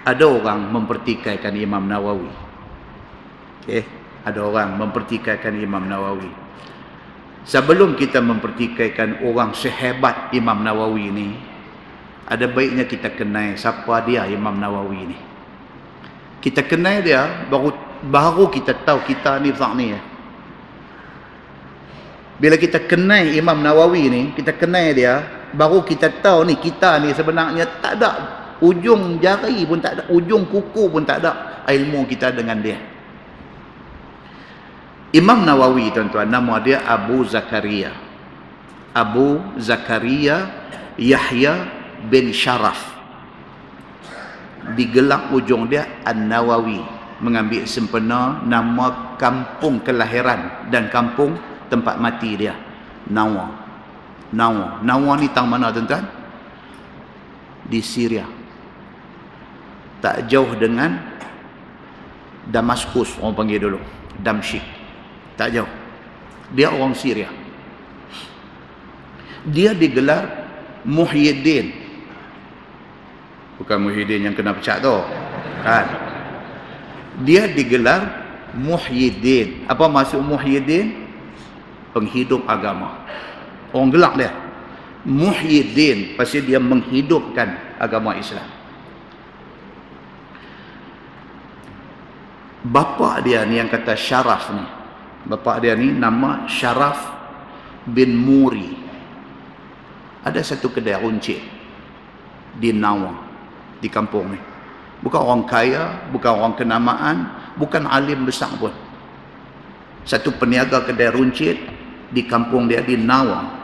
Ada orang mempertikaikan Imam Nawawi. Okey, ada orang mempertikaikan Imam Nawawi. Sebelum kita mempertikaikan orang sehebat Imam Nawawi ni, ada baiknya kita kenal siapa dia Imam Nawawi ni. Kita kenal dia, baru kita tahu kita ni zak ni. Bila kita kenal Imam Nawawi ni, kita kenal dia, baru kita tahu ni kita ni sebenarnya tak ada ujung jari pun tak ada, ujung kuku pun tak ada ilmu kita dengan dia. Imam Nawawi tuan-tuan, nama dia Abu Zakaria. Abu Zakaria Yahya bin Sharaf. Digelar ujung dia An-Nawawi, mengambil sempena nama kampung kelahiran dan kampung tempat mati dia, Nawa. Nawa ni tang mana tuan-tuan? Di Syria. Tak jauh dengan Damaskus, orang panggil dulu Damsyik. Tak jauh. Dia orang Syria. Dia digelar Muhyiddin. Bukan Muhyiddin yang kena pecat tu, kan? Dia digelar Muhyiddin. Apa maksud Muhyiddin? Penghidup agama. Orang gelak dia Muhyiddin, pasal dia menghidupkan agama Islam. Bapa dia ni yang kata Syaraf ni, bapa dia ni nama Syaraf bin Muri. Ada satu kedai runcit di Nawa, di kampung ni. Bukan orang kaya, bukan orang kenamaan, bukan alim besar pun. Satu peniaga kedai runcit di kampung dia di Nawa.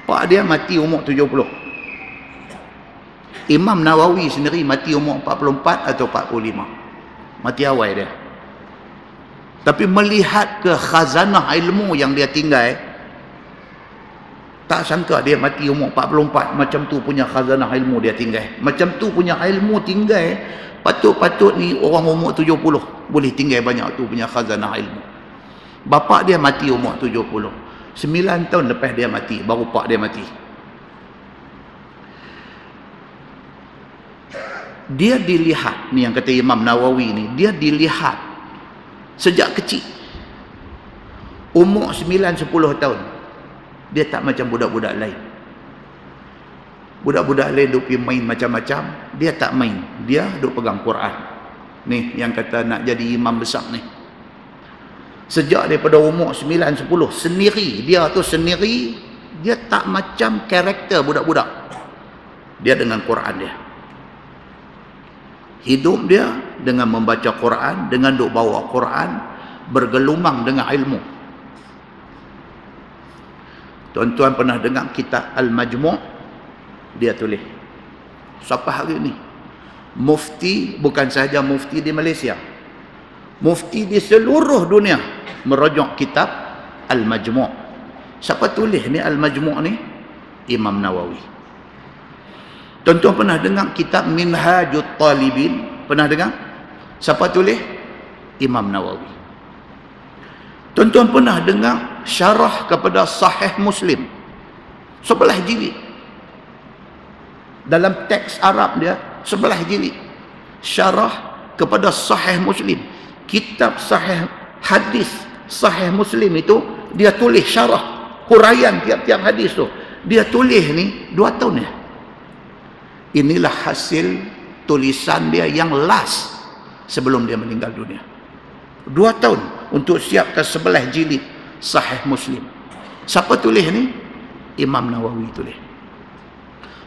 Pak dia mati umur 70. Imam Nawawi sendiri mati umur 44 atau 45. Mati awal dia. Tapi melihat ke khazanah ilmu yang dia tinggal, tak sangka dia mati umur 44 macam tu punya khazanah ilmu dia tinggal. Macam tu punya ilmu tinggal, patut-patut ni orang umur 70 boleh tinggal banyak tu punya khazanah ilmu. Bapa dia mati umur 70. 9 tahun lepas dia mati, baru pak dia mati. Dia dilihat, ni yang kata Imam Nawawi ni, dia dilihat sejak kecil. Umur 9-10 tahun. Dia tak macam budak-budak lain. Budak-budak lain duk pergi main macam-macam, dia tak main. Dia duk pegang Quran. Ni yang kata nak jadi imam besar ni. Sejak daripada umur 9-10 sendiri, dia tu sendiri, dia tak macam karakter budak-budak. Dia dengan Quran dia. Hidup dia dengan membaca Quran, dengan duk bawa Quran, bergelumang dengan ilmu. Tuan-tuan pernah dengar kitab Al-Majmu'? Dia tulis. Sampai hari ni mufti, bukan sahaja mufti di Malaysia, mufti di seluruh dunia merujuk kitab Al-Majmu'. Siapa tulis ni Al-Majmu' ni? Imam Nawawi. Tuan-tuan pernah dengar kitab Minhajut Talibin? Pernah dengar? Siapa tulis? Imam Nawawi. Tuan-tuan pernah dengar syarah kepada Sahih Muslim? 11 jilid. Dalam teks Arab dia 11 jilid. Syarah kepada Sahih Muslim. Kitab Sahih hadis Sahih Muslim itu dia tulis syarah, huraian tiap-tiap hadis tu. Dia tulis ni 2 tahun ya. Inilah hasil tulisan dia yang last sebelum dia meninggal dunia. 2 tahun untuk siapkan 11 jilid Sahih Muslim. Siapa tulis ni? Imam Nawawi tulis.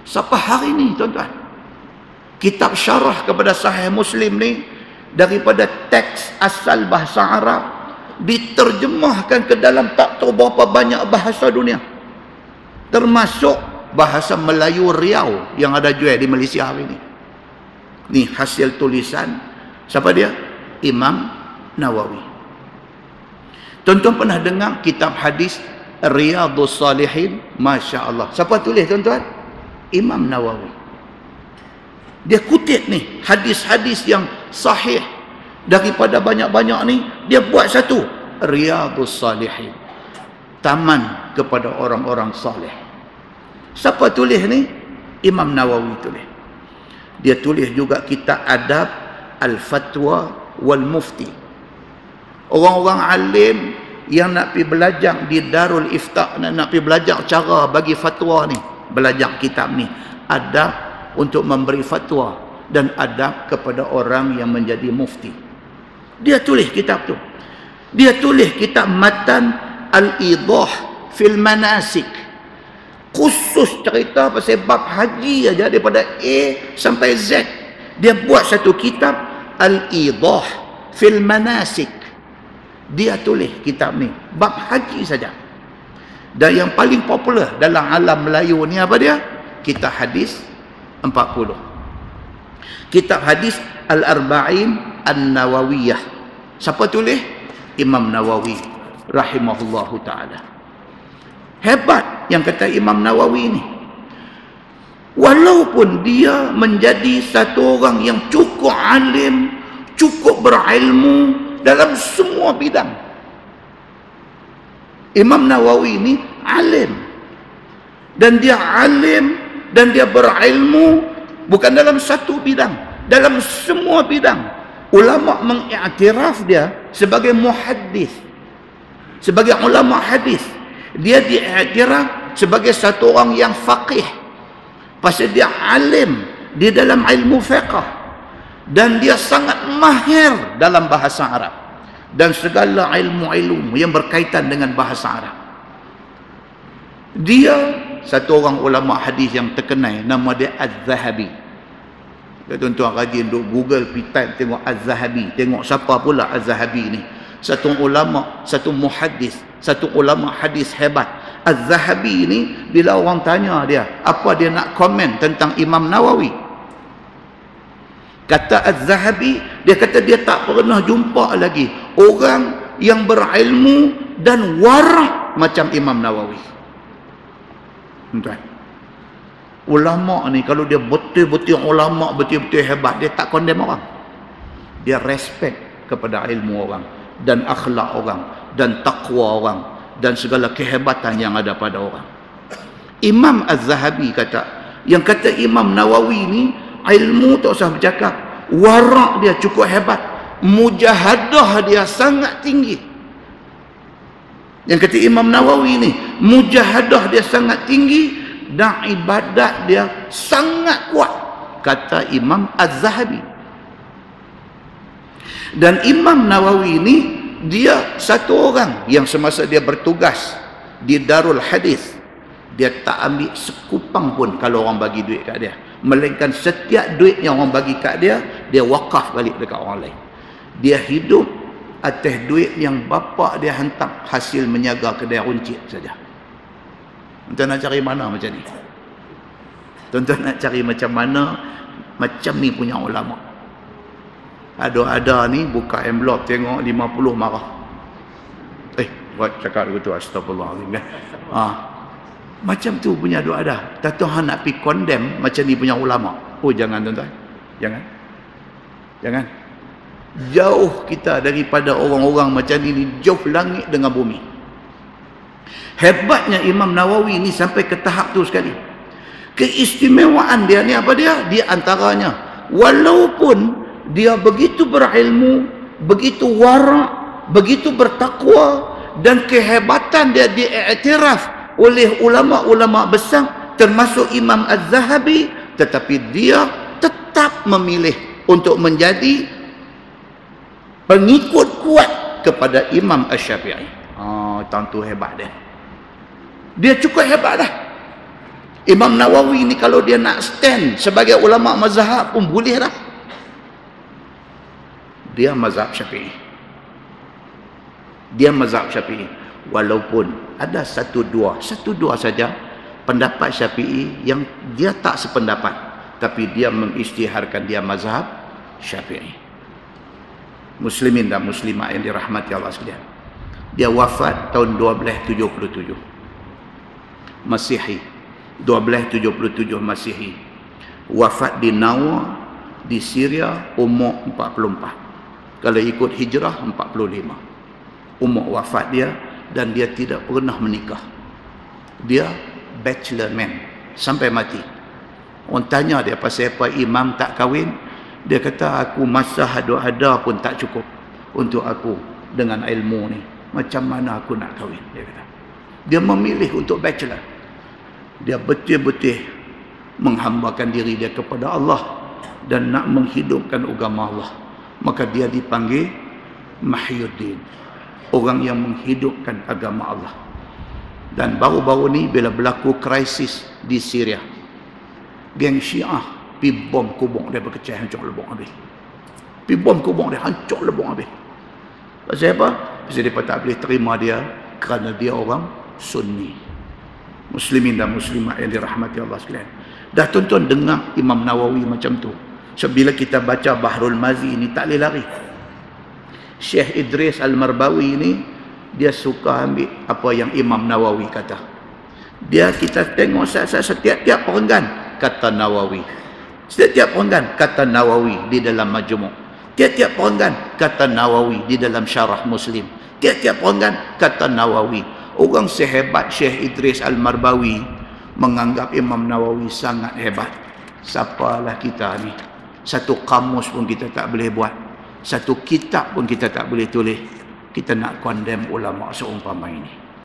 Sampai hari ni tuan-tuan, kitab syarah kepada Sahih Muslim ni daripada teks asal bahasa Arab diterjemahkan ke dalam tak tahu berapa banyak bahasa dunia, termasuk bahasa Melayu Riau yang ada jual di Malaysia hari ni. Ni hasil tulisan siapa dia? Imam Nawawi. Tuan-tuan pernah dengar kitab hadis Riyadhus Salihin? Masya Allah. Siapa tulis tuan-tuan? Imam Nawawi. Dia kutip ni hadis-hadis yang sahih daripada banyak-banyak ni, dia buat satu Riyadhus Salihin, taman kepada orang-orang saleh. Siapa tulis ni? Imam Nawawi tulis. Dia tulis juga kitab Adab Al-Fatwa wal Mufti. Orang-orang alim yang nak pergi belajar di Darul Ifta, nak pergi belajar cara bagi fatwa ni, belajar kitab ni. Adab untuk memberi fatwa dan adab kepada orang yang menjadi mufti. Dia tulis kitab tu. Dia tulis kitab Matan Al-Idah fil Manasik. Khusus cerita pasal bab haji aja, daripada A sampai Z. Dia buat satu kitab Al-Idah fil Manasik. Dia tulis kitab ni bab haji saja. Dan yang paling popular dalam alam Melayu ni apa dia? Kitab hadis 40. Kitab hadis Al-Arba'in An-Nawawiyah. Siapa tulis? Imam Nawawi rahimahullahu ta'ala. Hebat yang kata Imam Nawawi ni. Walaupun dia menjadi satu orang yang cukup alim, cukup berilmu dalam semua bidang. Imam Nawawi ni alim. Dan dia alim dan dia berilmu bukan dalam satu bidang, dalam semua bidang. Ulama mengiktiraf dia sebagai muhaddis, sebagai ulama hadis. Dia diiktiraf sebagai satu orang yang faqih pasal dia alim di dalam ilmu fiqh. Dan dia sangat mahir dalam bahasa Arab dan segala ilmu-ilmu yang berkaitan dengan bahasa Arab. Dia satu orang ulama hadis yang terkenal, nama dia Az-Zahabi. Tuan-tuan rajin duk Google, pitai tengok Az-Zahabi, tengok siapa pula Az-Zahabi ni. Satu ulama, satu muhaddis, satu ulama hadis hebat. Az-Zahabi ni bila orang tanya dia apa dia nak komen tentang Imam Nawawi, kata Az-Zahabi, dia kata dia tak pernah jumpa lagi orang yang berilmu dan warak macam Imam Nawawi. Tuan, ulama ni kalau dia betul-betul ulama, betul-betul hebat, dia tak condemn orang. Dia respect kepada ilmu orang dan akhlak orang dan takwa orang dan segala kehebatan yang ada pada orang. Imam Az-Zahabi kata, yang kata Imam Nawawi ni ilmu tak usah bercakap, warak dia cukup hebat, mujahadah dia sangat tinggi. Yang kata Imam Nawawi ni, mujahadah dia sangat tinggi dan ibadat dia sangat kuat, kata Imam Az-Zahabi. Dan Imam Nawawi ni dia satu orang yang semasa dia bertugas di Darul Hadis, dia tak ambil sekupang pun kalau orang bagi duit kat dia, melainkan setiap duit yang orang bagi kat dia, dia wakaf balik dekat orang lain. Dia hidup atas duit yang bapa dia hantar hasil menjaga kedai runcit saja. Tuan nak cari mana macam ni? Tuan nak cari macam mana macam ni punya ulama? Ada ni buka envelope tengok 50 marah. Buat cakap begitu, astagfirullahaladzim. Macam tu punya doa ada. Tuhan nak pergi condemn macam ni punya ulama. Jangan tuan-tuan. Jangan. Jauh kita daripada orang-orang macam ni, jauh langit dengan bumi. Hebatnya Imam Nawawi ni sampai ke tahap tu sekali. Keistimewaan dia ni apa dia? Di antaranya, walaupun dia begitu berilmu, begitu warak, begitu bertakwa, dan kehebatan dia diiktiraf oleh ulama-ulama besar termasuk Imam Az-Zahabi, tetapi dia tetap memilih untuk menjadi pengikut kuat kepada Imam Asy-Syafi'i. Tentu hebat dia. Dia cukup hebat dah. Imam Nawawi ni kalau dia nak stand sebagai ulama mazhab pun boleh dah. Dia mazhab Syafi'i. Walaupun ada satu dua saja pendapat Syafi'i yang dia tak sependapat, tapi dia mengisytiharkan dia mazhab Syafi'i. Muslimin dan muslimat yang dirahmati Allah sekalian. Dia wafat tahun 1277 Masihi. 1277 Masihi. Wafat di Nawa di Syria umur 44. Kalau ikut hijrah 45. Umur wafat dia, dan dia tidak pernah menikah. Dia bachelor man sampai mati. Orang tanya dia pasal apa imam tak kahwin. Dia kata aku masa ada pun tak cukup untuk aku dengan ilmu ni. Macam mana aku nak kahwin? Dia kata. Dia memilih untuk bachelor. Dia betul-betul menghambakan diri dia kepada Allah dan nak menghidupkan agama Allah. Maka dia dipanggil Mahyuddin. Orang yang menghidupkan agama Allah. Dan baru-baru ni bila berlaku krisis di Syria, geng Syiah pi bom kubur dia berkecah hancur lebong habis. Pi bom kubur dia hancur lebong habis. Pasal apa? Pasal dia tak boleh terima dia kerana dia orang Sunni. Muslimin dan muslimat yang dirahmati Allah sekalian. Dah tuan-tuan dengar Imam Nawawi macam tu. So, bila kita baca Bahrul Mazi ni tak boleh lari. Syekh Idris Al-Marbawi ni dia suka ambil apa yang Imam Nawawi kata. Dia kita tengok setiap perenggan kata Nawawi. Setiap perenggan kata Nawawi di dalam Majmu'. Tiap-tiap perenggan kata Nawawi di dalam Syarah Muslim. Tiap-tiap perenggan kata Nawawi. Orang sehebat Syekh Idris Al-Marbawi menganggap Imam Nawawi sangat hebat. Siapalah kita ni? Satu kamus pun kita tak boleh buat. Satu kitab pun kita tak boleh tulis. Kita nak condemn ulama seumpama ini.